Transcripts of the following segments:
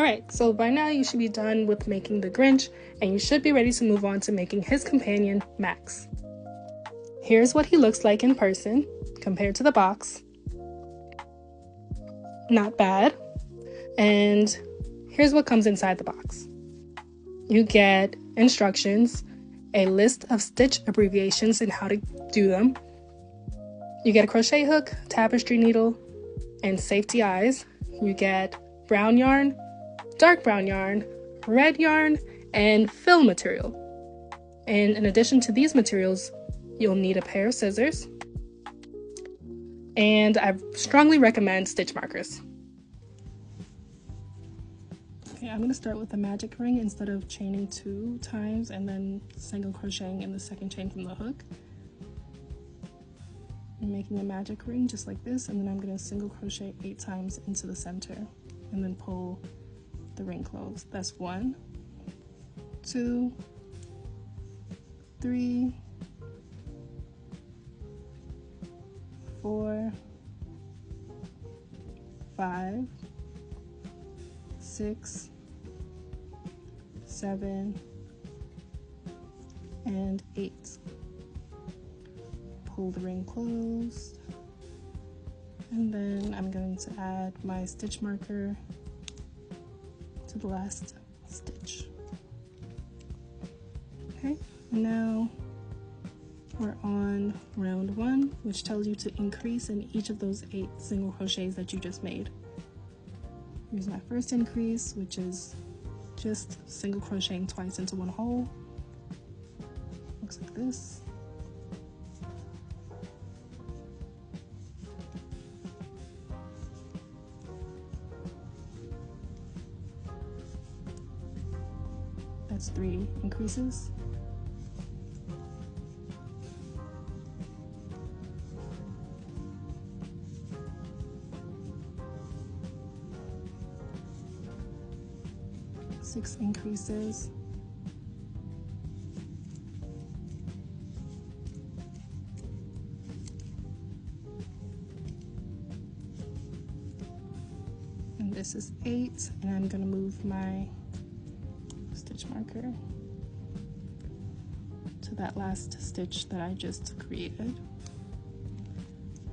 Alright, so by now you should be done with making the Grinch, and you should be ready to move on to making his companion, Max. Here's what he looks like in person, compared to the box. Not bad. And here's what comes inside the box. You get instructions, a list of stitch abbreviations and how to do them. You get a crochet hook, tapestry needle, and safety eyes. You get brown yarn, dark brown yarn, red yarn, and fill material. And in addition to these materials, you'll need a pair of scissors. And I strongly recommend stitch markers. Okay, I'm gonna start with a magic ring instead of chaining 2 times and then single crocheting in the second chain from the hook. I'm making a magic ring just like this, and then I'm gonna single crochet 8 times into the center and then pull the ring closed. That's 1, 2, 3, 4, 5, 6, 7, and 8. Pull the ring closed, and then I'm going to add my stitch marker to the last stitch. Okay, now we're on round 1, which tells you to increase in each of those 8 single crochets that you just made. Here's my first increase, which is just single crocheting twice into one hole. Looks like this. That's 3 increases. Six increases. And this is 8, and I'm gonna move my stitch marker to that last stitch that I just created.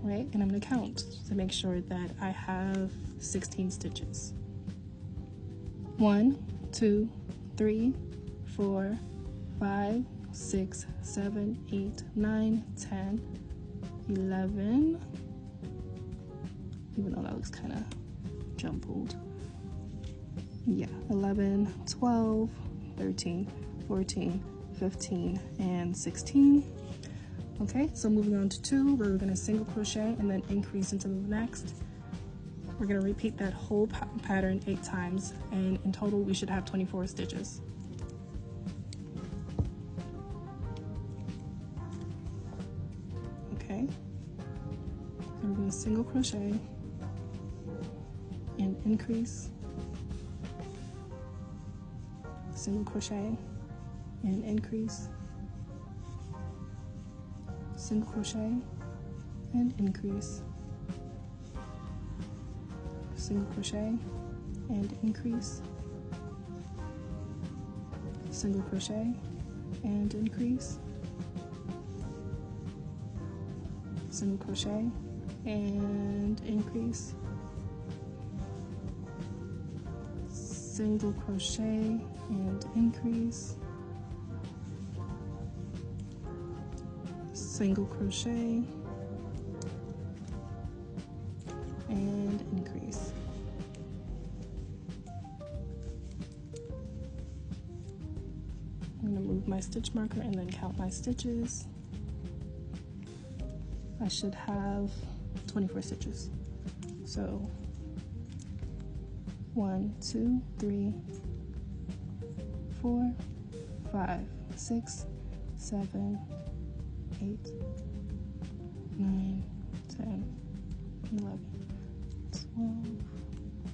Right, and I'm gonna count to make sure that I have 16 stitches. 1, 2, 3, 4, 5, 6, 7, 8, 9, 10, 11, even though that looks kind of jumbled. Yeah, 11, 12, 13, 14, 15, and 16. Okay, so moving on to 2, where we're going to single crochet and then increase into the next. We're going to repeat that whole pattern 8 times, and in total we should have 24 stitches. Okay, so we're going to single crochet and increase, single crochet and increase, single crochet and increase, single crochet and increase, single crochet and increase, single crochet and increase, single crochet and increase, single crochet and increase. I'm going to move my stitch marker and then count my stitches. I should have 24 stitches. So 1, 2, 3, 4, 5, 6, 7, 8, 9, 10, 11, 12,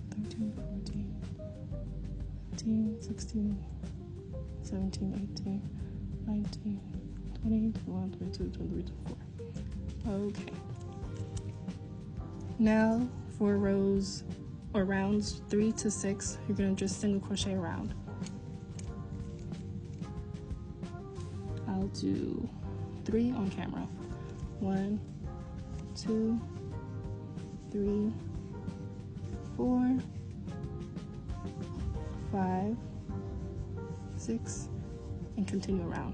13, 14, 15, 16, 17, 18, 19, 20, 21, 22, 23, 24. Okay. Now for rows, or rounds 3 to 6, you're going to just single crochet around. I'll do 3 on camera. 1, 2, 3, 4, 5, 6, and continue around.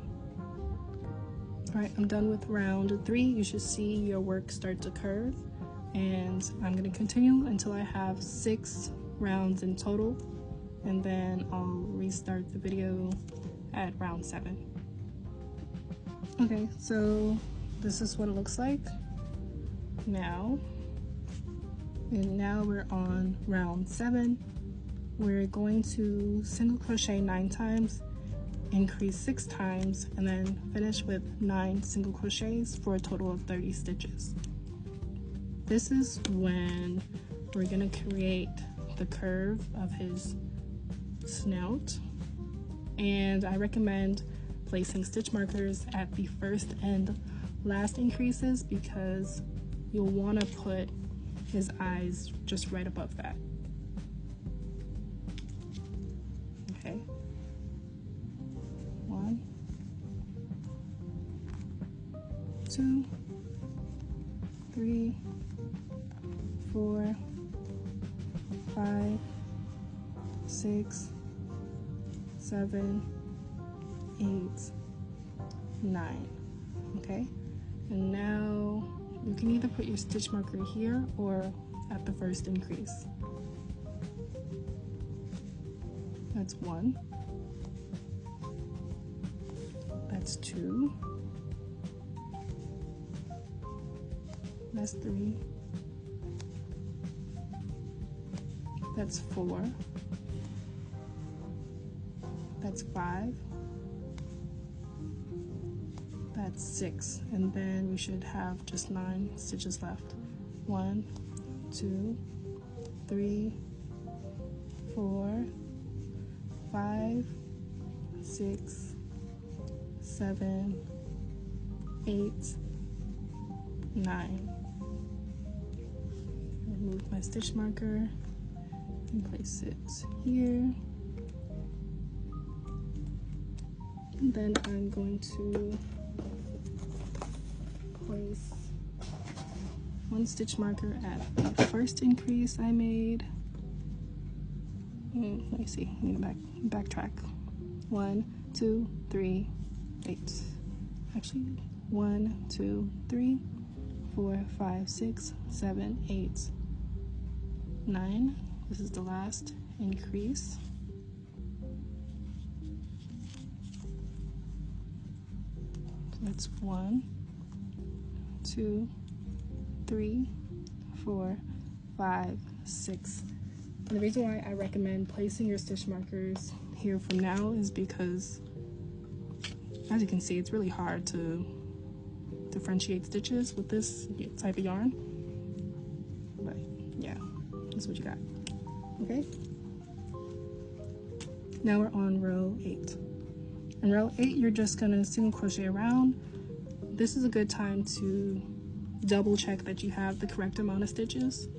All right, I'm done with round 3. You should see your work start to curve, and I'm going to continue until I have 6 rounds in total, and then I'll restart the video at round 7. Okay, so this is what it looks like now. And now we're on round 7. We're going to single crochet 9 times, increase 6 times, and then finish with 9 single crochets for a total of 30 stitches. This is when we're gonna create the curve of his snout, and I recommend placing stitch markers at the first and last increases because you'll want to put his eyes just right above that. Okay. 1, 2, 3, 4, 5, 6, 7, 8, 9. Okay, and now you can either put your stitch marker here or at the first increase. That's 1. That's 2. That's 3. That's 4. That's 5. That's 6, and then we should have just 9 stitches left. 1, 2, 3, 4, 5, 6, 7, 8, 9. Remove my stitch marker and place it here. And then I'm going to place 1 stitch marker at the first increase I made. Let me see, I need to backtrack. 1, 2, 3, 8. Actually, 1, 2, 3, 4, 5, 6, 7, 8, 9. This is the last increase. That's 1, 2, 3, 4, 5, 6. And the reason why I recommend placing your stitch markers here from now is because, as you can see, it's really hard to differentiate stitches with this type of yarn. But yeah, that's what you got. Okay. Now we're on row 8. In row 8, you're just gonna single crochet around. This is a good time to double check that you have the correct amount of stitches.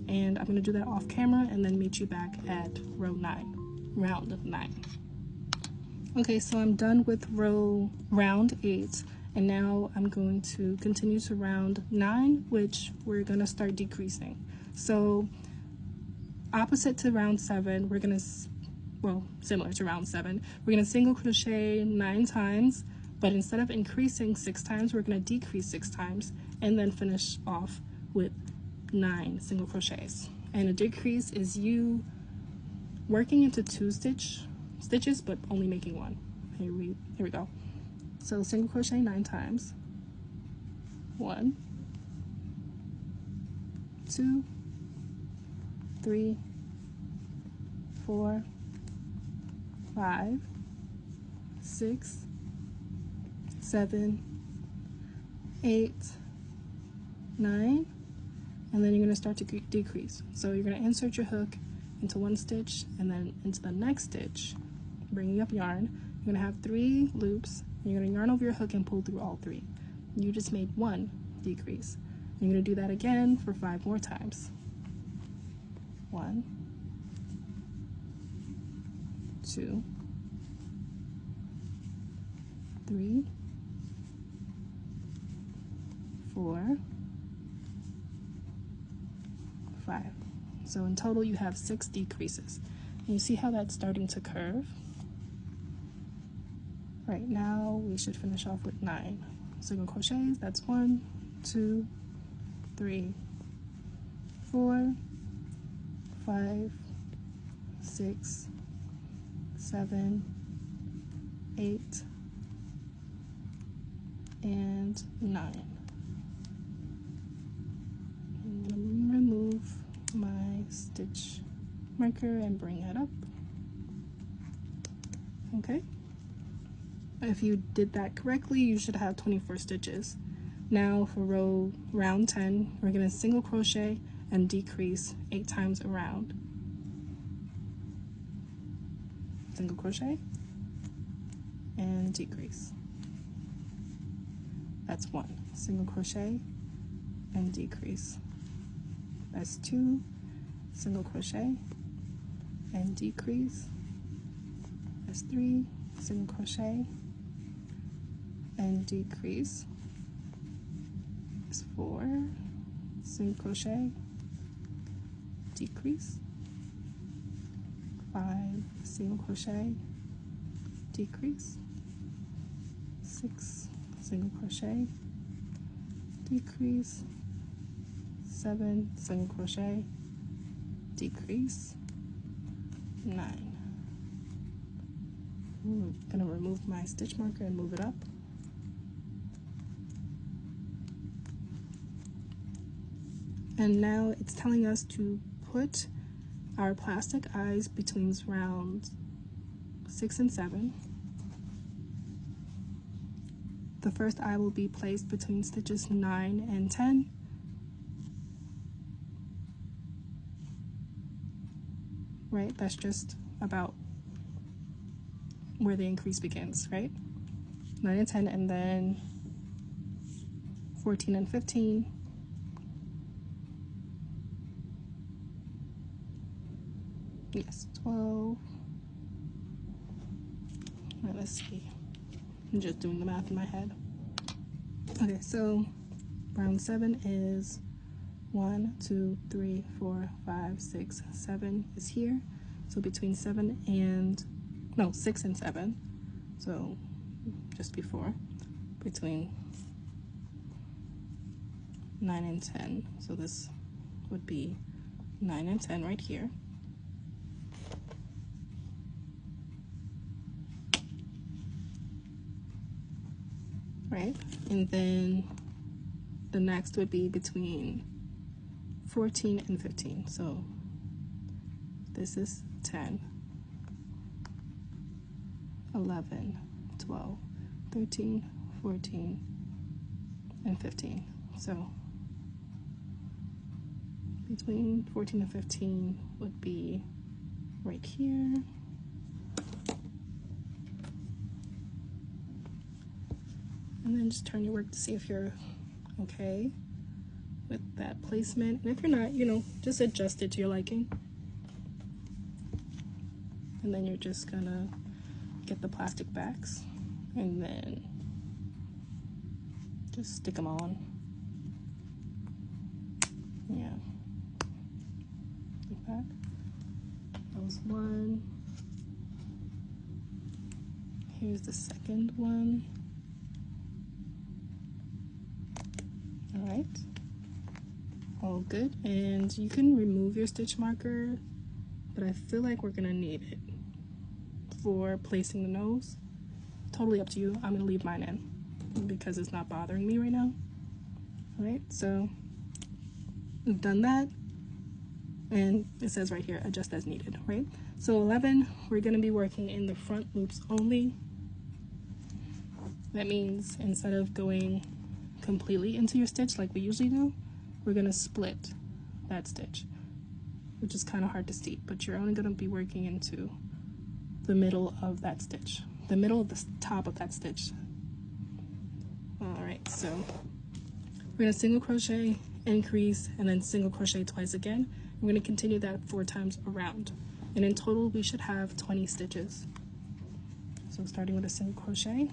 And I'm gonna do that off camera and then meet you back at round 9. Okay, so I'm done with round 8, and now I'm going to continue to round 9, which we're gonna start decreasing. So opposite to round 7, we're gonna, well, similar to round 7, we're gonna single crochet 9 times, but instead of increasing 6 times, we're gonna decrease 6 times and then finish off with 9 single crochets. And a decrease is you working into 2 stitches but only making 1. Here we go. So single crochet 9 times. 1, 2, 3, 4, 5, 6, 7, 8, 9, and then you're going to start to decrease. So you're going to insert your hook into 1 stitch and then into the next stitch, bringing up yarn. You're going to have 3 loops, and you're going to yarn over your hook and pull through all 3. You just made 1 decrease. And you're going to do that again for 5 more times. 1, 2, 3, 4, 5. So in total you have 6 decreases. And you see how that's starting to curve? Right now we should finish off with 9 single crochets. That's 1, 2, 3, 4, 5, 6, 7, 8, and 9. I'm going to remove my stitch marker and bring it up. Okay. If you did that correctly, you should have 24 stitches. Now for round 10, we're going to single crochet and decrease 8 times around. Single crochet and decrease. That's 1. Single crochet and decrease. That's 2. Single crochet and decrease. That's 3. Single crochet and decrease. That's 4. Single crochet, decrease. 5. Single crochet, decrease. 6. Single crochet, decrease. 7. Single crochet, decrease. 9. I'm gonna remove my stitch marker and move it up. And now it's telling us to put our plastic eyes between rounds 6 and 7. The first eye will be placed between stitches 9 and 10. Right, that's just about where the increase begins, right? 9 and 10, and then 14 and 15. Yes, 12. Right, let's see. I'm just doing the math in my head. Okay, so round 7 is 1, 2, 3, 4, 5, 6, 7 is here. So between 6 and 7. So just before, between 9 and 10. So this would be 9 and 10 right here. Right, and then the next would be between 14 and 15. So this is 10, 11, 12, 13, 14, and 15. So between 14 and 15 would be right here. And then just turn your work to see if you're okay with that placement. And if you're not, you know, just adjust it to your liking. And then you're just gonna get the plastic backs and then just stick them on. Yeah. Like that. That was one. Here's the second one. All right, all good. And you can remove your stitch marker, but I feel like we're gonna need it for placing the nose. Totally up to you. I'm gonna leave mine in because it's not bothering me right now. All right, so we've done that. And it says right here, adjust as needed, right? So 11, we're gonna be working in the front loops only. That means instead of going completely into your stitch like we usually do, we're gonna split that stitch, which is kind of hard to see, but you're only gonna be working into the middle of that stitch, the middle of the top of that stitch. All right, so we're gonna single crochet, increase, and then single crochet twice again. We're going to continue that 4 times around, and in total we should have 20 stitches. So starting with a single crochet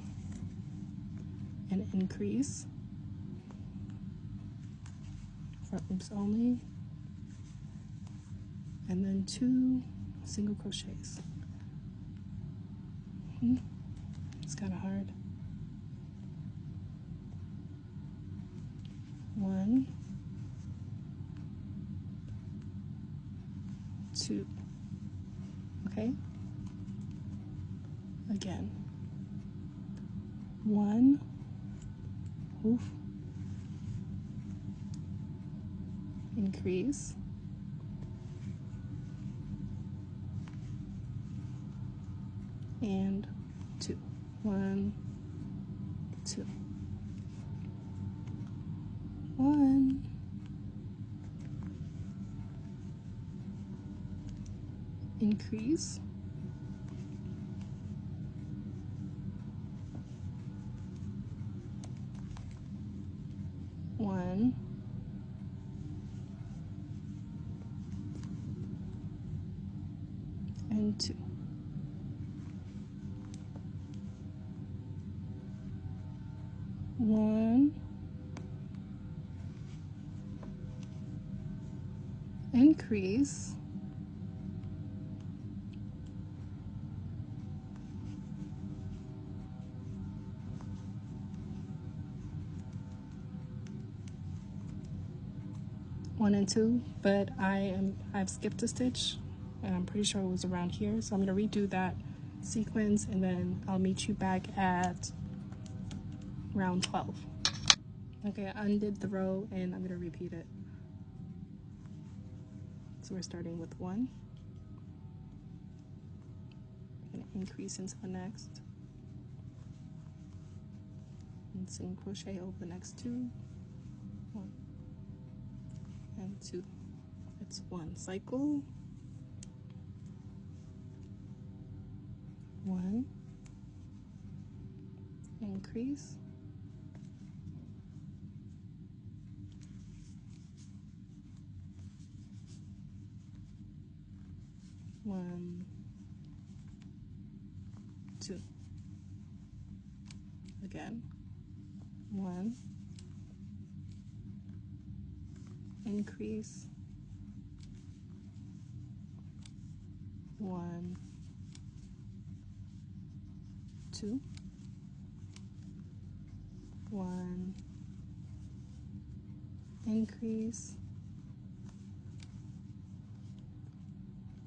and increase, front loops only, and then 2 single crochets. It's kind of hard. 1, 2. Okay. Again. 1. Oof. Increase. And 2. 1, 2. 1. Increase. 1. And 2. 1. Increase. 1 and 2, but I've skipped a stitch, and I'm pretty sure it was around here, so I'm going to redo that sequence, and then I'll meet you back at round 12. Okay, I undid the row, and I'm going to repeat it. So we're starting with 1. I'm going to increase into the next, and single crochet over the next 2. 1 and 2. It's 1 cycle. 1. Increase. 1, 2. Again. 1. Increase. 1, 2. 1. Increase.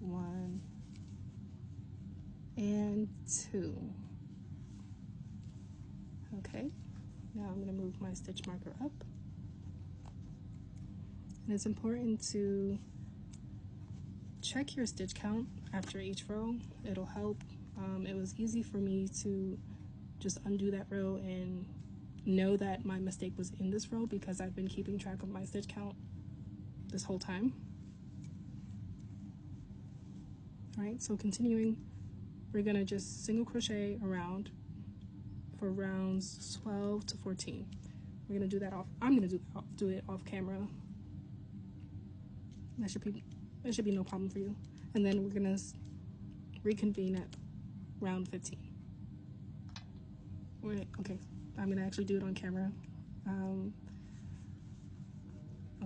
1 and 2. Okay, now I'm going to move my stitch marker up, and it's important to check your stitch count after each row. It'll help. It was easy for me to just undo that row and know that my mistake was in this row because I've been keeping track of my stitch count this whole time. All right, so continuing, we're gonna just single crochet around for rounds 12 to 14. We're gonna do that off. I'm gonna do it off camera. That should be no problem for you. And then we're gonna reconvene at round 15. Wait, okay, I'm gonna actually do it on camera. I'll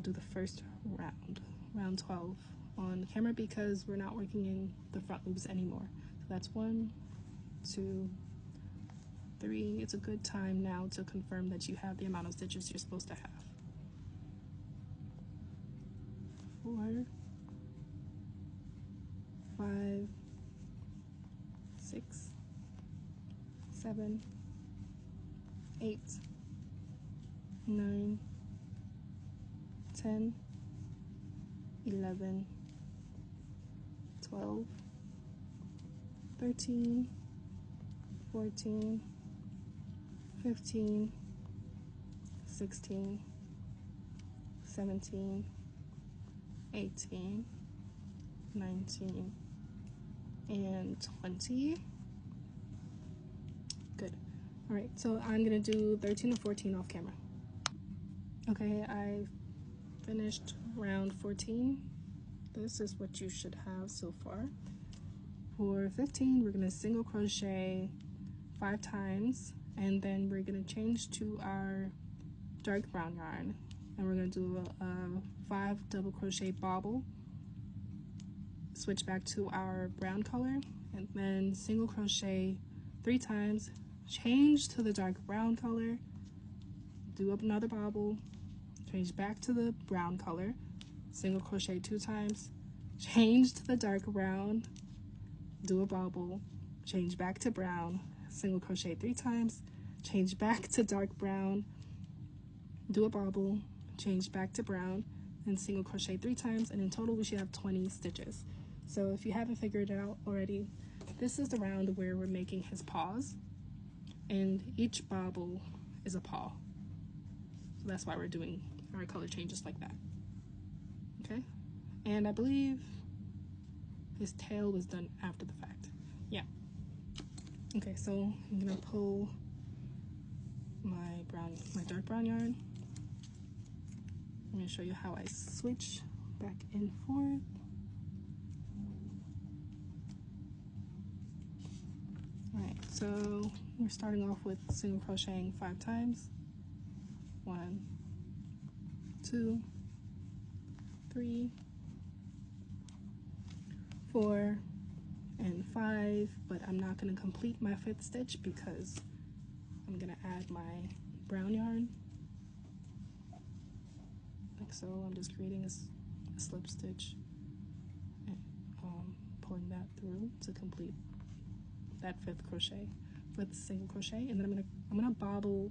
do the first round 12 on camera because we're not working in the front loops anymore. So that's 1, 2, 3. It's a good time now to confirm that you have the amount of stitches you're supposed to have. 4, 5, 6, 7, 8, 9, 10, 11, 12, 13, 14, 15, 16, 17, 18, 19, and 20. Good. All right, so I'm gonna do 13 and 14 off camera. Okay, I finished round 14. this is what you should have so far. For 15, we're gonna single crochet 5 times, and then we're gonna change to our dark brown yarn, and we're gonna do a 5 double crochet bobble, switch back to our brown color, and then single crochet 3 times, change to the dark brown color, do up another bobble, change back to the brown color, single crochet 2 times, change to the dark brown, do a bobble, change back to brown, single crochet 3 times, change back to dark brown, do a bobble, change back to brown, and single crochet 3 times, and in total we should have 20 stitches. So if you haven't figured it out already, this is the round where we're making his paws, and each bobble is a paw. So that's why we're doing our color changes like that. Okay, and I believe his tail was done after the fact. Yeah. Okay, so I'm gonna pull my dark brown yarn. I'm gonna show you how I switch back and forth. Alright, so we're starting off with single crocheting 5 times. 1, 2, 3, 4, and 5, but I'm not going to complete my 5th stitch because I'm going to add my brown yarn. Like so, I'm just creating a slip stitch and pulling that through to complete that 5th single crochet, and then I'm gonna bobble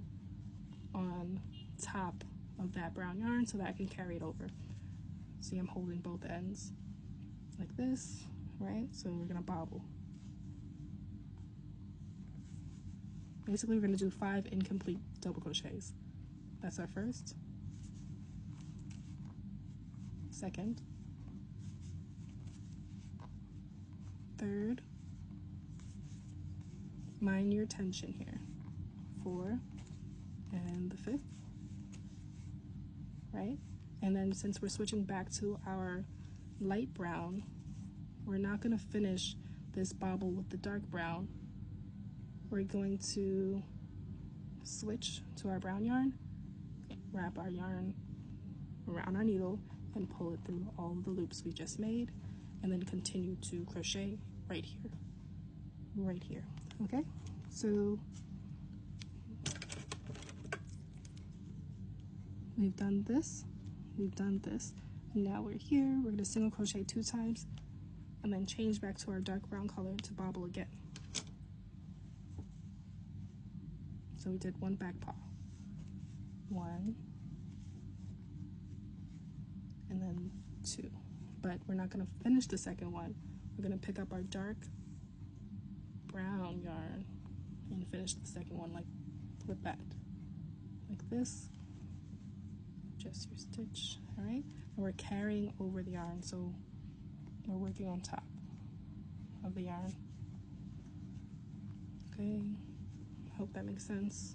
on top of that brown yarn so that I can carry it over. See, I'm holding both ends like this, right? So we're gonna bobble. Basically, we're gonna do 5 incomplete double crochets. That's our first, second, third, mind your tension here, 4, and the 5th, right? And then since we're switching back to our light brown, we're not going to finish this bobble with the dark brown. We're going to switch to our brown yarn, wrap our yarn around our needle, and pull it through all of the loops we just made, and then continue to crochet right here, okay? So we've done this, now we're here. We're going to single crochet 2 times and then change back to our dark brown color to bobble again. So we did 1 back paw, 1, and then 2, but we're not going to finish the second one. We're going to pick up our dark brown yarn and finish the second one like with that, like this. Just your stitch, all right? And we're carrying over the yarn, so we're working on top of the yarn. Okay, hope that makes sense.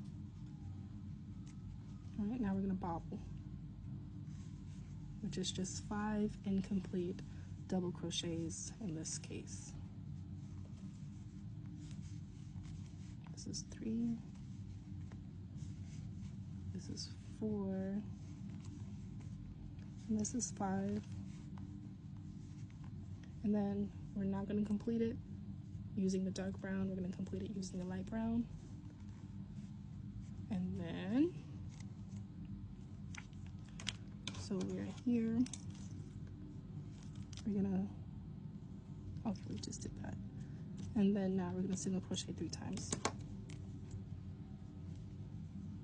All right, now we're gonna bobble, which is just 5 incomplete double crochets in this case. This is 3, this is 4, and this is 5. And then we're not going to complete it using the dark brown, we're going to complete it using the light brown. And then, so we're here, we're going to, okay, we just did that. And then now we're going to single crochet 3 times.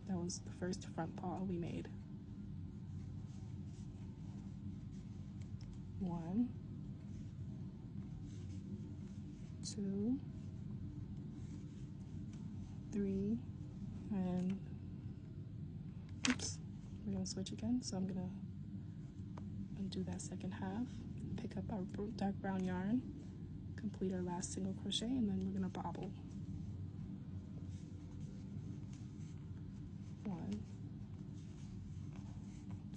That was the first front paw we made. 1, 2, 3, and oops, we're gonna switch again. So I'm gonna undo that second half, pick up our dark brown yarn, complete our last single crochet, and then we're gonna bobble. 1,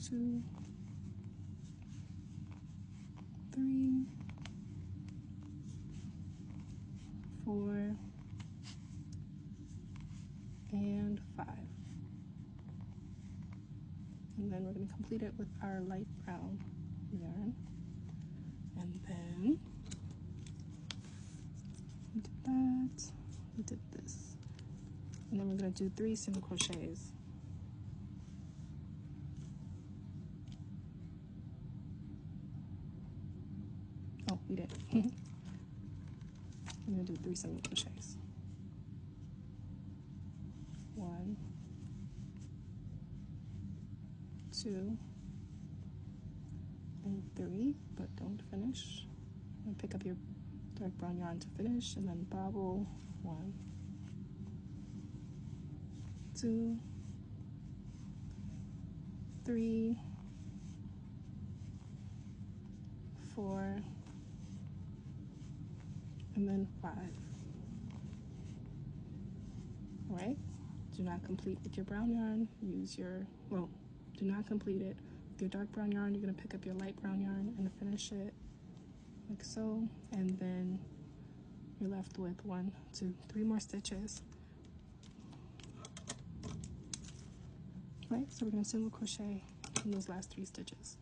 2, 3, 4, and 5. And then we're going to complete it with our light brown yarn. And then we did that, we did this. And then we're going to do 3 single crochets. Oh, we did. I'm going to do 3 single crochets. 1, 2, and 3, but don't finish. And pick up your dark brown yarn to finish, and then bobble 1, 2, 3, 4, and then 5. All right, do not complete with your brown yarn. Use your, well, do not complete it with your dark brown yarn. You're going to pick up your light brown yarn and finish it like so, and then you're left with 1, 2, 3 more stitches. Right, so we're going to single crochet in those last 3 stitches.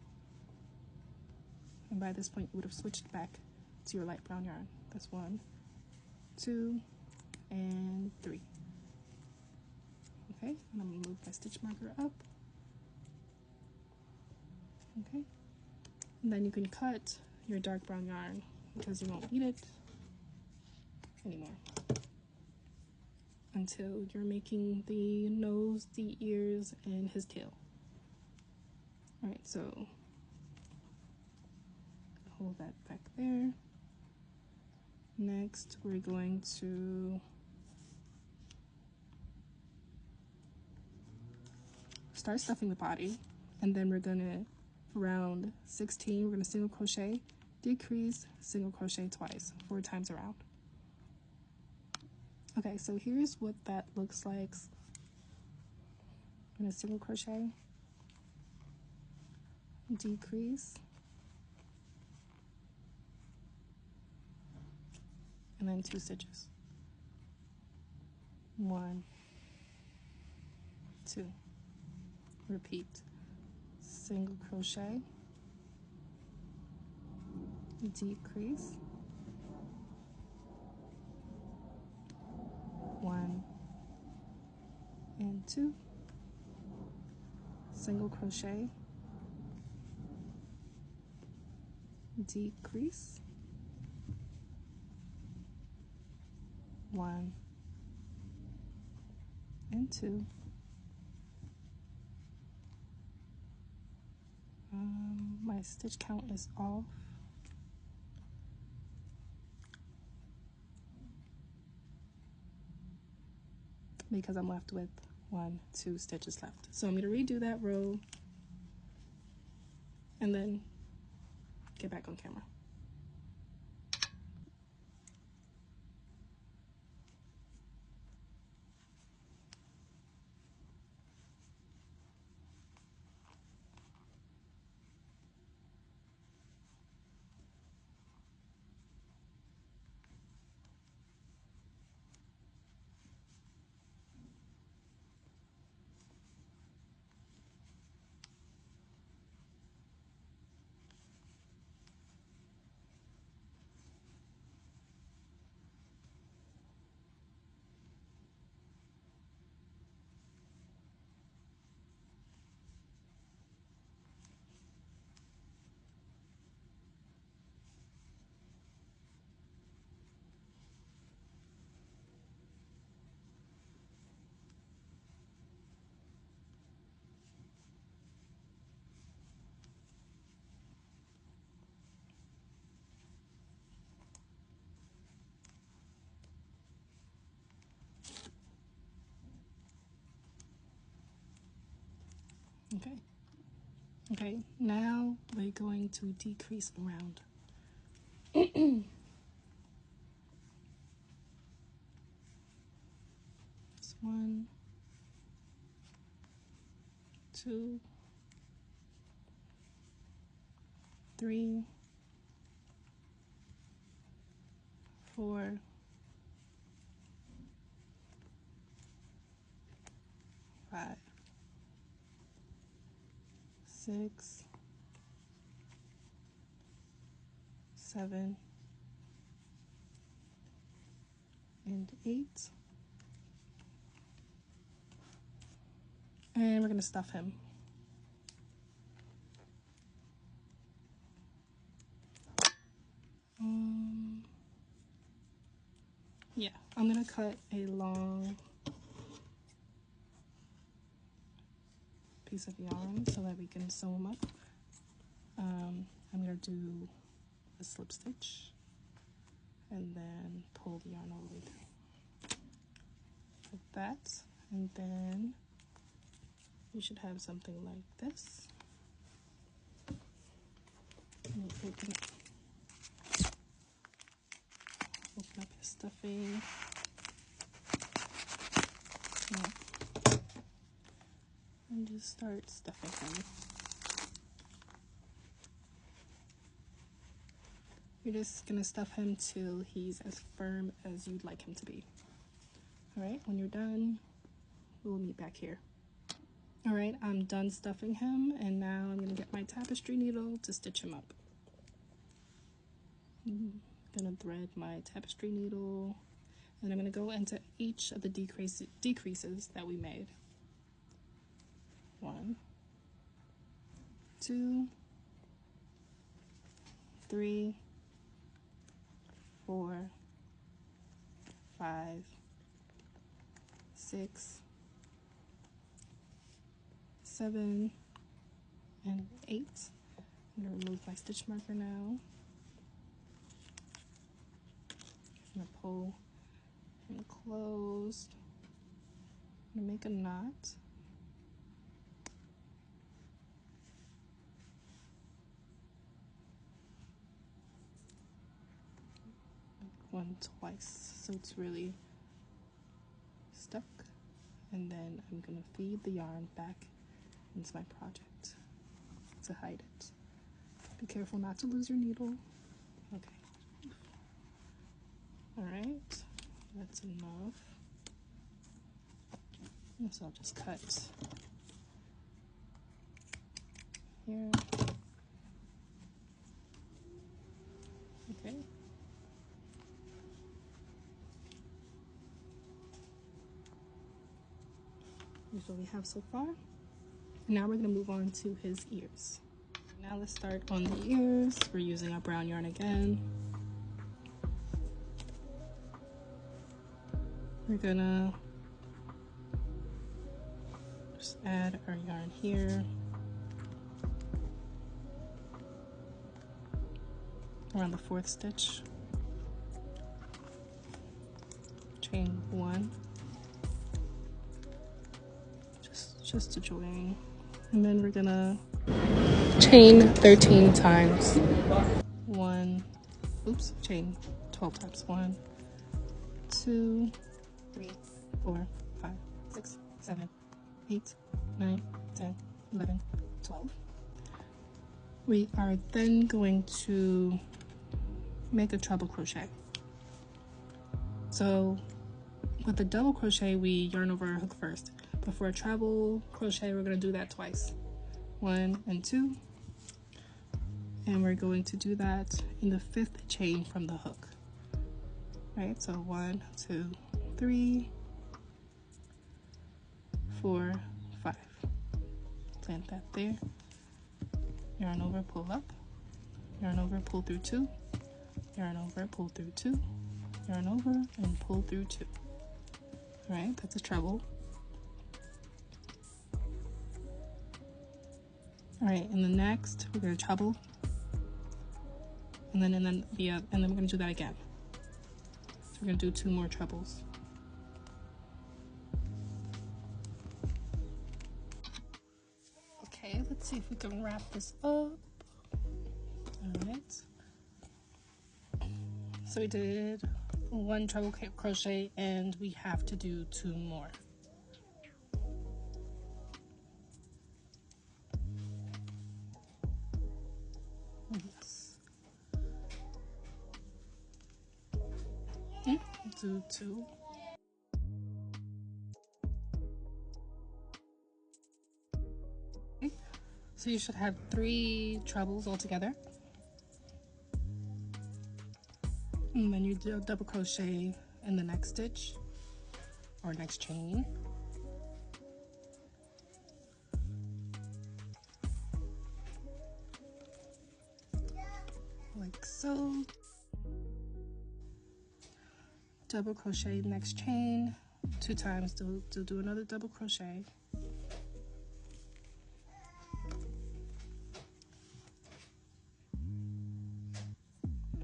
And by this point, you would have switched back to your light brown yarn. That's 1, 2, and 3. Okay, and I'm going to move my stitch marker up. Okay, and then you can cut your dark brown yarn because you won't need it anymore until you're making the nose, the ears, and his tail. All right, so hold that back there. Next, we're going to start stuffing the body, and then we're gonna, around 16, we're gonna single crochet, decrease, single crochet twice, 4 times around. Okay, so here's what that looks like. I'm gonna single crochet, decrease, and then 2 stitches. 1, 2. Repeat. Single crochet, decrease, 1 and 2, single crochet, decrease, 1 and 2. My stitch count is off. Because I'm left with 1, 2 stitches left. So I'm going to redo that row and then get back on camera. Okay. Okay, now we're going to decrease around. It's 1, 2, 3, 4, 6, 7, and 8. And we're going to stuff him. Yeah, I'm going to cut a long piece of yarn so that we can sew them up. I'm going to do a slip stitch and then pull the yarn all the way through. Like that. And then you should have something like this. And you open up your stuffing. And just start stuffing him. You're just gonna stuff him till he's as firm as you'd like him to be. Alright, when you're done, we'll meet back here. Alright, I'm done stuffing him, and now I'm gonna get my tapestry needle to stitch him up. I'm gonna thread my tapestry needle, and I'm gonna go into each of the decreases that we made. 1, 2, 3, 4, 5, 6, 7, and 8. I'm going to remove my stitch marker now. I'm going to pull and close. I'm going to make a knot. One twice, so it's really stuck. And then I'm going to feed the yarn back into my project to hide it. Be careful not to lose your needle. Okay. Alright, that's enough. So I'll just cut here. Okay. Here's what we have so far. Now we're going to move on to his ears. Now let's start on the ears. We're using our brown yarn again. We're gonna just add our yarn here. Around the 4th stitch. Chain 1. Just to join. And then we're gonna chain 13 times. 1, oops, chain 12 times. 1, 2, 3, 4, 5, 6, 7, 8, 9, 10, 11, 12. We are then going to make a treble crochet. So with the double crochet, we yarn over our hook first. But for a treble crochet, we're going to do that twice. 1 and 2. And we're going to do that in the 5th chain from the hook. Right, so 1, 2, 3, 4, 5. Plant that there. Yarn over, pull up. Yarn over, pull through 2. Yarn over, pull through 2. Yarn over, and pull through 2. Alright, that's a treble. Alright, in the next, we're going to treble. And then we're going to do that again. So we're going to do 2 more trebles. Okay, let's see if we can wrap this up. Alright. So we did 1 treble crochet and we have to do 2 more. Yes. Do 2. So So you should have 3 trebles altogether. And then you do double crochet in the next stitch or next chain. Like so. Double crochet next chain 2 times, do another double crochet.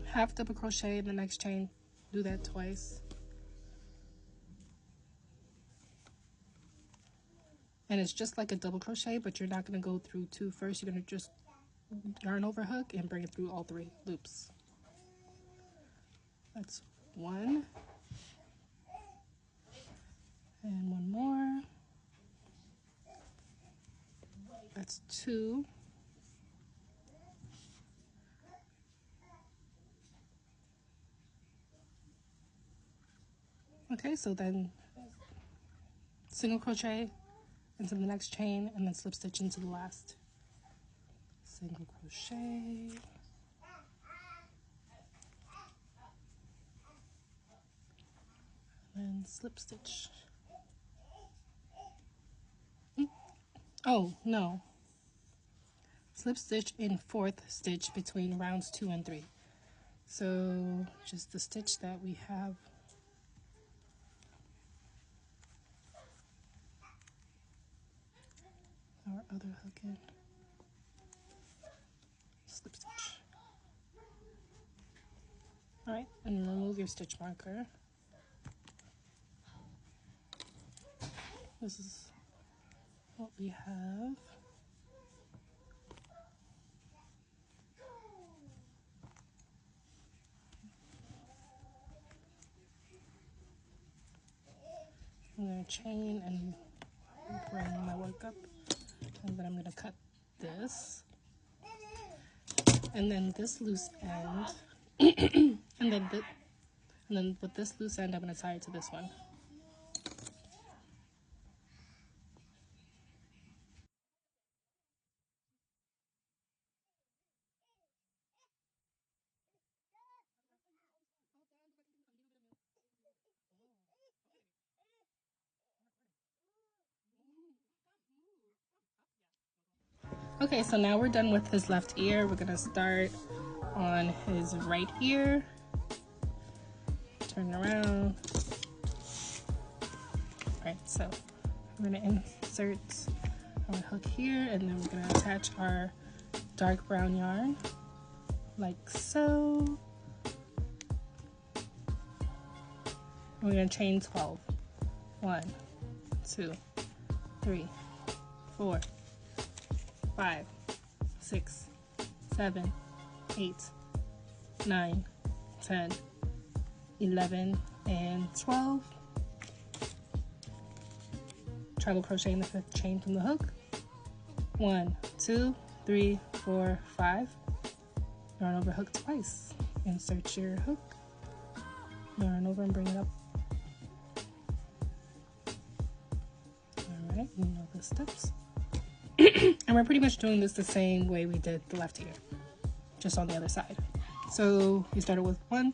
Half double crochet in the next chain, do that twice. And it's just like a double crochet, but you're not going to go through 2 first. You're going to just yarn over hook and bring it through all 3 loops. That's 1 and 1 more. That's 2. Okay, so then single crochet into the next chain and then slip stitch into the last. Single crochet, and then slip stitch. Oh no, slip stitch in 4th stitch between rounds 2 and 3. So just the stitch that we have. Our other hook in, slip stitch. All right, and remove your stitch marker. This is what we have. I'm going to chain and bring my work up, and then I'm going to cut this, and then this loose end, and then with this loose end I'm going to tie it to this one. Okay, so now we're done with his left ear. We're gonna start on his right ear. Turn around. All right, so we're gonna insert our hook here, and then we're gonna attach our dark brown yarn like so. We're gonna chain 12. 1, 2, 3, 4, 5, 6, 7, 8, 9, 10, 11, and 12. Treble crochet in the 5th chain from the hook. 1, 2, 3, 4, 5. Yarn over hook twice. Insert your hook. Yarn over and bring it up. Alright, you know the steps. And we're pretty much doing this the same way we did the left ear, just on the other side. So we started with 1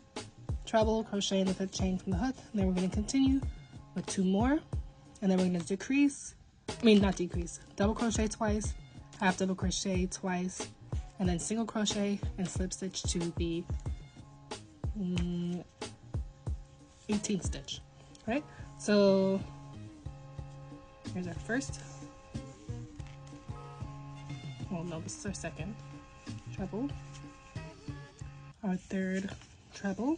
treble crochet in the 5th chain from the hook, and then we're going to continue with 2 more, and then we're going to double crochet twice, half double crochet twice, and then single crochet and slip stitch to the 18th stitch. Right? So here's our first. Well, no, this is our second treble. Our 3rd treble.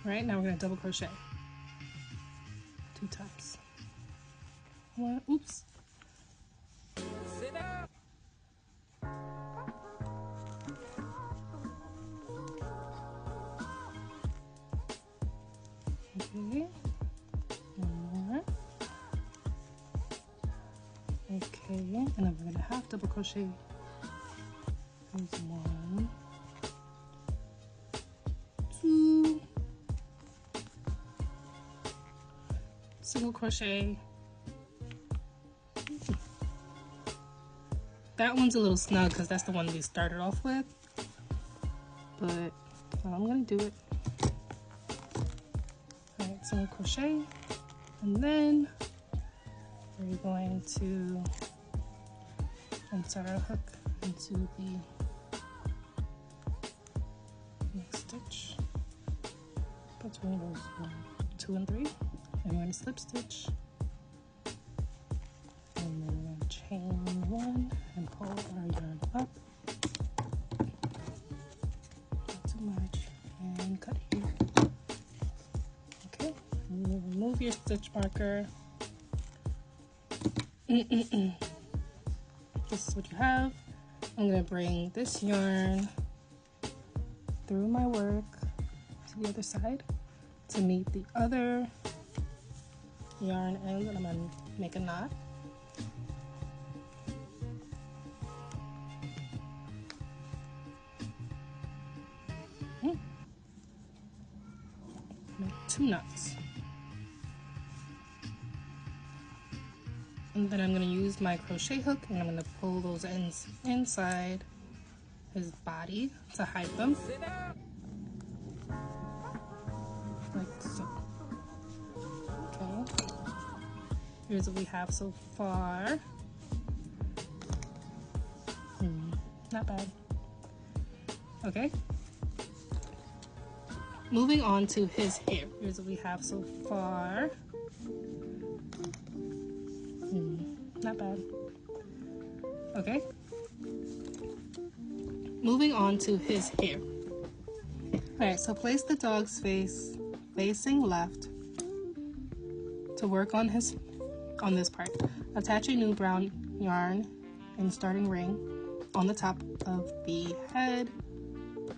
Right, now we're going to double crochet 2 times. 1, oops. Sit down. Okay, 1 more. Okay, and then we're going to half double crochet. There's 1, 2, single crochet, That one's a little snug because that's the one we started off with, but I'm gonna do it. All right, single crochet, and then we're going to insert our hook into the next stitch between those 1, 2, and 3, and we're going to slip stitch, and then we're going to chain 1 and pull our yarn up, not too much, and cut here. Okay, and then remove your stitch marker. This is what you have. I'm going to bring this yarn through my work to the other side to meet the other yarn end, and I'm going to make a knot. Make 2 knots. And then I'm going to use my crochet hook and I'm going to pull those ends inside his body to hide them. Like so. Okay. Here's what we have so far. Not bad. Okay. Moving on to his hair. Here's what we have so far. Not bad. Okay. Moving on to his hair. Alright, so place the dog's face facing left to work on this part. Attach a new brown yarn and starting ring on the top of the head,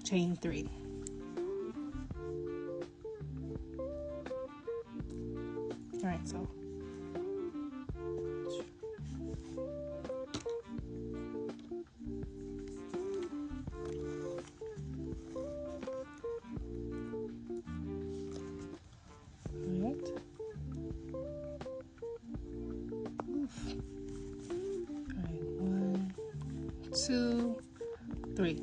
chain 3. Alright, so Alright, 1, 2, 3.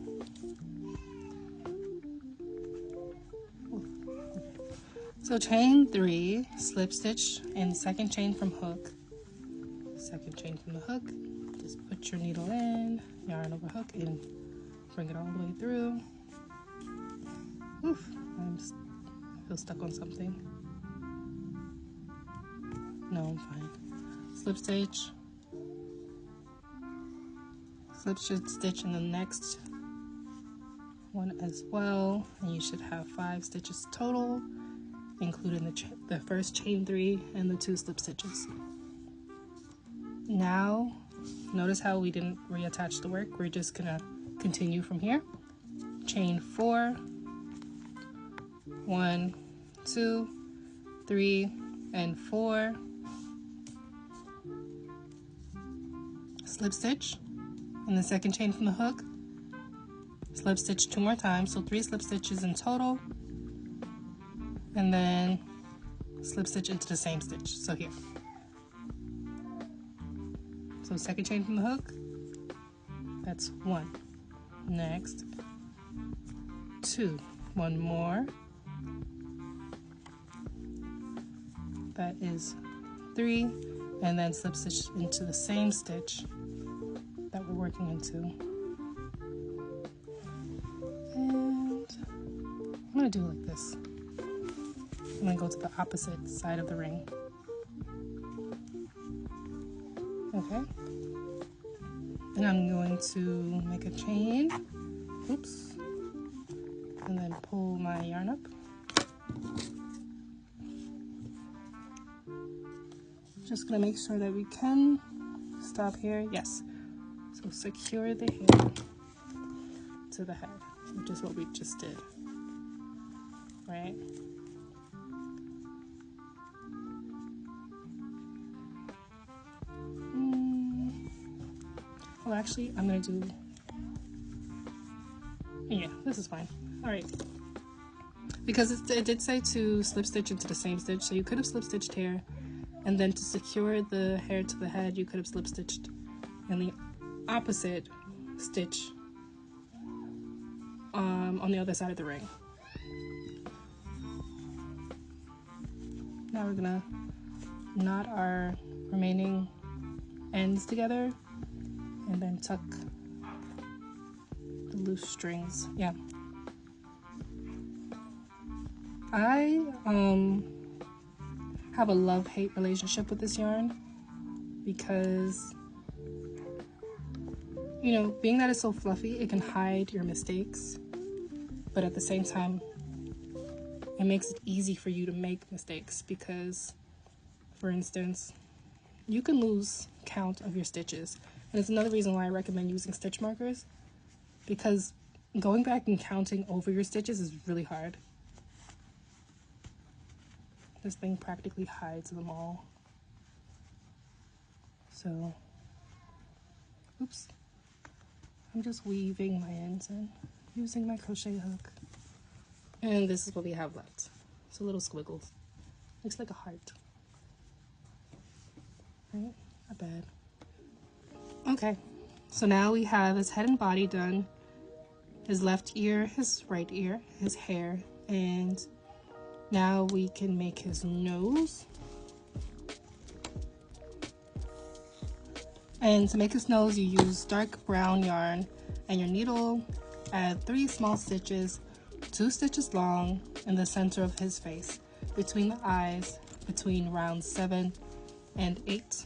So chain 3, slip stitch, and second chain from hook. Second chain from the hook. Just put your needle in, yarn over hook, and bring it all the way through. Oof, I feel stuck on something. No, I'm fine. Slip stitch, slip stitch in the next one as well, and you should have 5 stitches total, including the first chain 3 and the 2 slip stitches. Now, notice how we didn't reattach the work. We're just gonna continue from here. Chain 4, 1, 2, 3, and 4. Slip stitch in the second chain from the hook, slip stitch 2 more times, so 3 slip stitches in total, and then slip stitch into the same stitch, so here. So second chain from the hook, that's 1. Next, 2, 1 more, that is 3, and then slip stitch into the same stitch that we're working into. And I'm gonna do it like this. I'm gonna go to the opposite side of the ring. Okay. And I'm going to make a chain. Oops. And then pull my yarn up. Just gonna make sure that we can stop here. Yes. So secure the hair to the head, which is what we just did, right? Well, actually, I'm gonna do, yeah, this is fine. All right, because it did say to slip stitch into the same stitch, so you could have slip stitched here, and then to secure the hair to the head, you could have slip stitched in the opposite stitch on the other side of the ring. Now we're gonna knot our remaining ends together and then tuck the loose strings. Yeah. I have a love-hate relationship with this yarn because, you know, being that it's so fluffy, it can hide your mistakes, but at the same time, it makes it easy for you to make mistakes because, for instance, you can lose count of your stitches. And it's another reason why I recommend using stitch markers, because going back and counting over your stitches is really hard. This thing practically hides them all. So, oops. I'm just weaving my ends in using my crochet hook. And this is what we have left. So little squiggles. Looks like a heart. Right? Not bad. Okay. So now we have his head and body done. His left ear, his right ear, his hair, and now we can make his nose. And to make his nose, you use dark brown yarn and your needle. Add 3 small stitches, 2 stitches long in the center of his face, between the eyes, between rounds 7 and 8.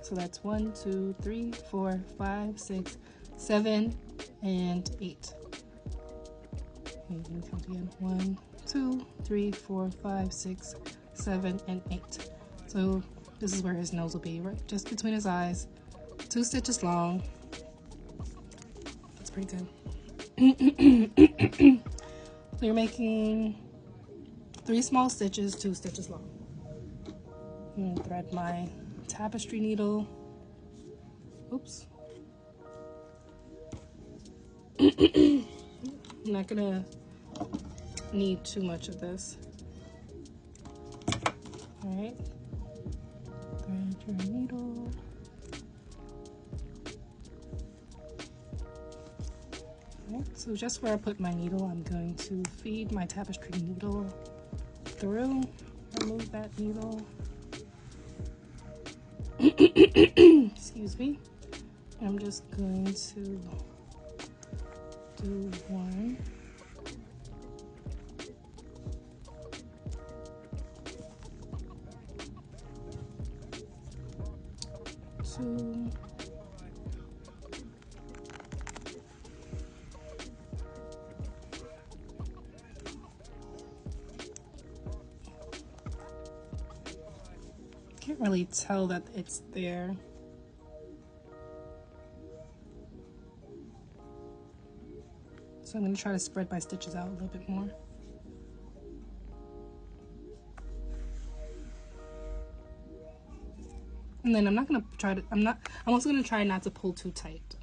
So that's 1, 2, 3, 4, 5, 6, 7, and 8. And you can count again. 1, 2, 3, 4, 5, 6, 7, and 8. So this is where his nose will be, right just between his eyes. 2 stitches long. That's pretty good. So you're making 3 small stitches, 2 stitches long. I'm gonna thread my tapestry needle. Oops. I'm not gonna need too much of this. All right. Thread your needle. So just where I put my needle, I'm going to feed my tapestry needle through. Remove that needle. Excuse me. I'm just going to do 1. 2. Can't really tell that it's there. So I'm going to try to spread my stitches out a little bit more. And then I'm not going to try to, I'm also going to try not to pull too tight.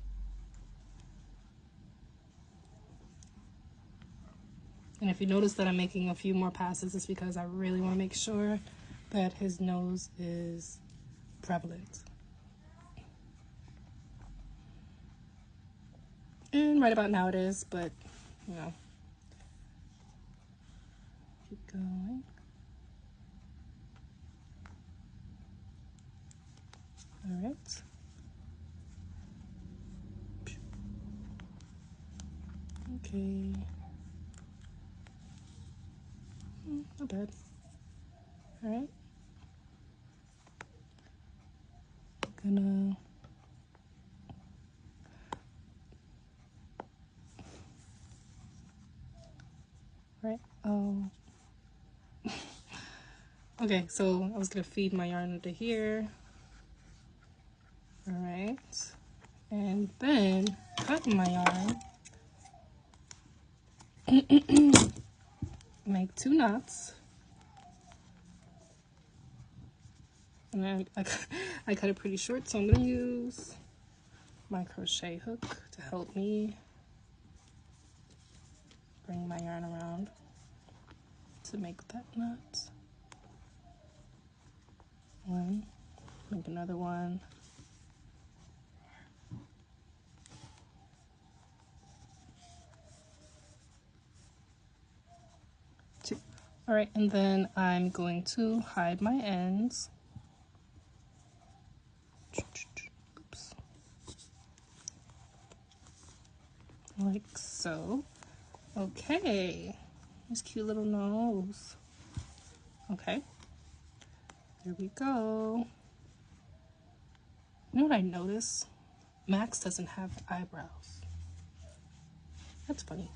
And if you notice that I'm making a few more passes, it's because I really want to make sure that his nose is prevalent. And right about now it is, but you know, keep going. All right. Okay. Not bad. All right. Gonna right. Oh. Okay, so I was gonna feed my yarn into here. All right, and then cut my yarn. Make 2 knots. And then I cut it pretty short, so I'm gonna use my crochet hook to help me bring my yarn around to make that knot. 1, make another one. All right, and then I'm going to hide my ends. Oops. Like so. Okay, this cute little nose. Okay, there we go. You know what I noticed? Max doesn't have eyebrows. That's funny.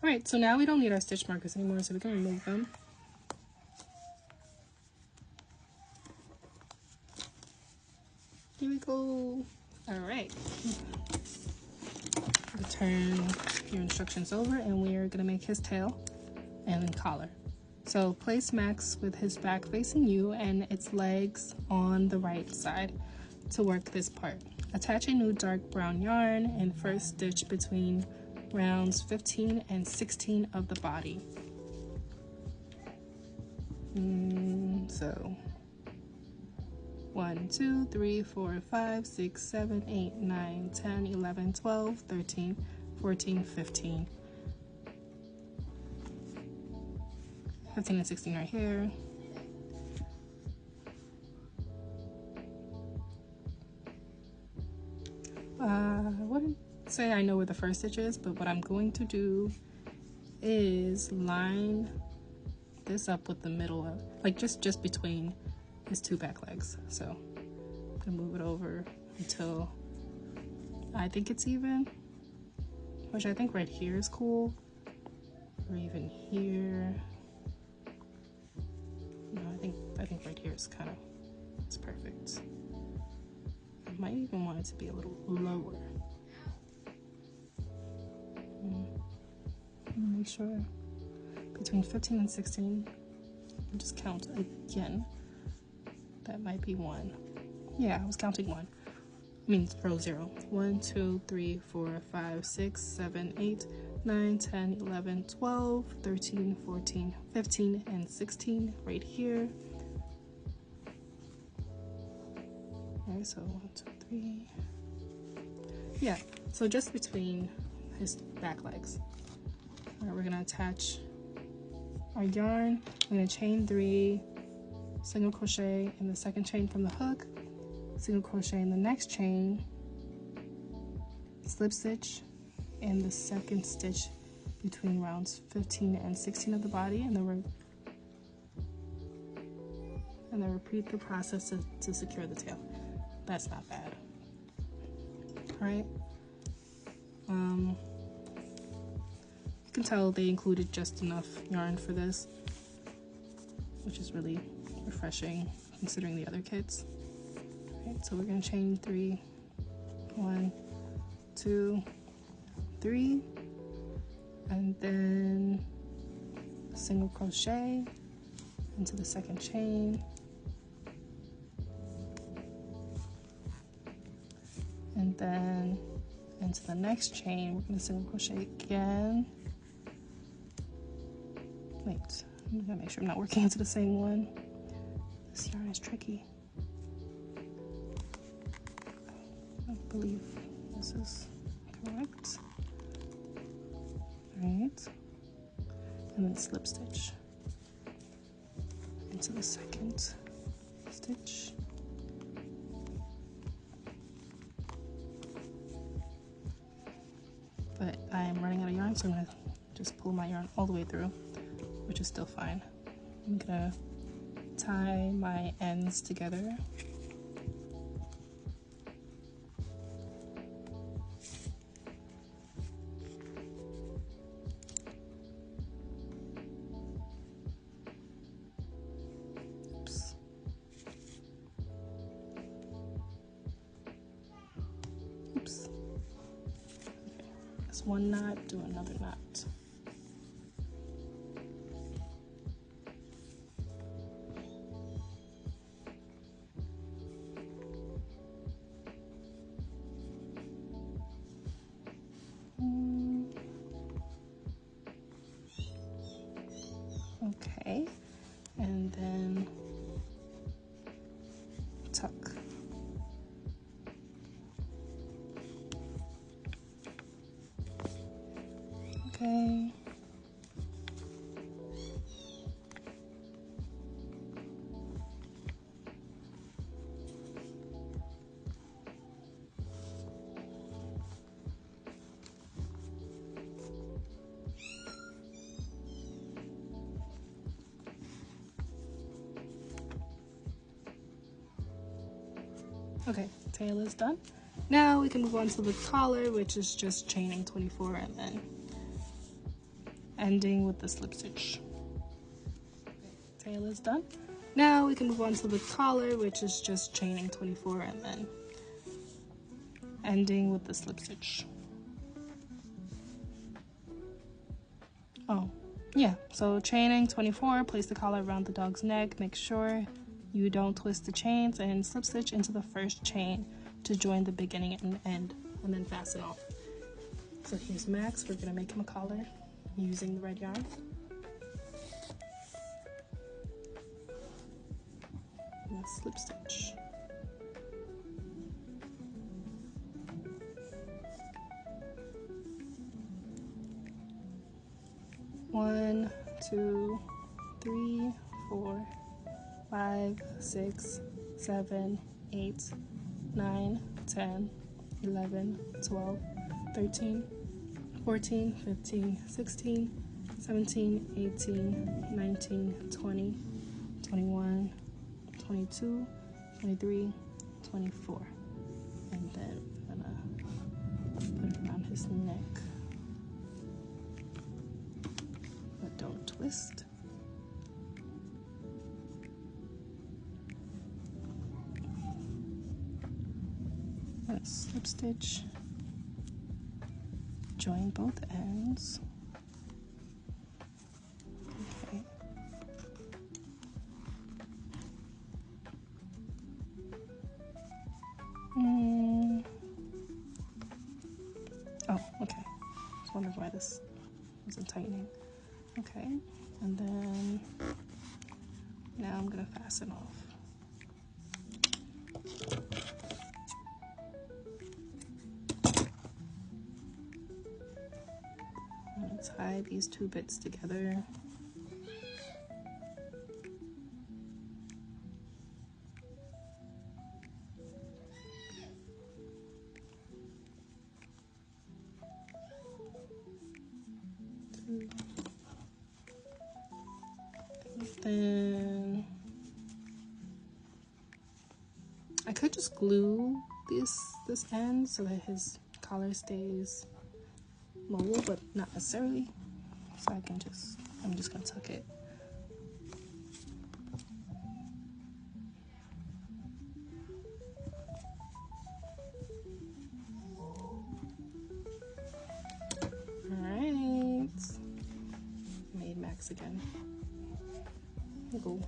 All right, so now we don't need our stitch markers anymore, so we can remove them. Here we go. All right. Turn your instructions over, and we are gonna make his tail and then collar. So place Max with his back facing you and its legs on the right side to work this part. Attach a new dark brown yarn and first stitch between rounds 15 and 16 of the body. So 1, 2, 3, 4, 5, 6, 7, 8, 9, 10, 11, 12, 13, 14, 15. 15 and 16 right here. I wouldn't say I know where the first stitch is, but what I'm going to do is line this up with the middle of, like just between his two back legs. So I'm gonna move it over until I think it's even, which I think right here is cool, or even here. No, I think right here is kind of, it's perfect. I might even want it to be a little lower. Make sure between 15 and 16, I'll just count again. That might be 1. Yeah, I was counting 1. I mean row 0. 1, 2, 3, 4, 5, 6, 7, 8, 9, 10, 11, 12, 13, 14, 15, and 16 right here. Alright, so 1, 2, 3. Yeah, so just between his back legs. Alright, we're gonna attach our yarn. We're gonna chain 3, single crochet in the second chain from the hook, single crochet in the next chain, slip stitch in the second stitch between rounds 15 and 16 of the body, and then repeat the process to secure the tail. That's not bad. All right. You can tell they included just enough yarn for this, which is really refreshing considering the other kits. All right, so we're gonna chain 3, 1, 2, 3, and then single crochet into the second chain, and then into the next chain we're going to single crochet again. Wait, I'm gonna make sure I'm not working into the same one. This yarn is tricky. I believe this is correct. Alright, and then slip stitch into the second stitch. But I am running out of yarn, so I'm gonna just pull my yarn all the way through, which is still fine. I'm gonna tie my ends together. Oops. Oops. Okay. That's one knot, do another knot. Okay, and then tuck. Okay. Okay, tail is done. Now we can move on to the collar, which is just chaining 24 and then ending with the slip stitch. Tail is done. Now we can move on to the collar, which is just chaining 24 and then ending with the slip stitch. Oh, yeah, so chaining 24, place the collar around the dog's neck, make sure you don't twist the chains, and slip stitch into the first chain to join the beginning and end, and then fasten off. So here's Max. We're gonna make him a collar using the red yarn. And a slip stitch. One, 2, 3, 4, 5, 6, 7, 8, 9, 10, 11, 12, 13, 14, 15, 16, 17, 18, 19, 20, 21, 22, 23, 24. And then I'm gonna put it around his neck. But don't twist. And slip stitch. Join both ends. Okay. Oh, okay. Just wondered why this wasn't tightening. Okay, and then now I'm gonna fasten off. I'm gonna tie these two bits together. Then I could just glue this end so that his collar stays mobile, but not necessarily. So I'm just gonna tuck it. Alright. Made Max again. Go.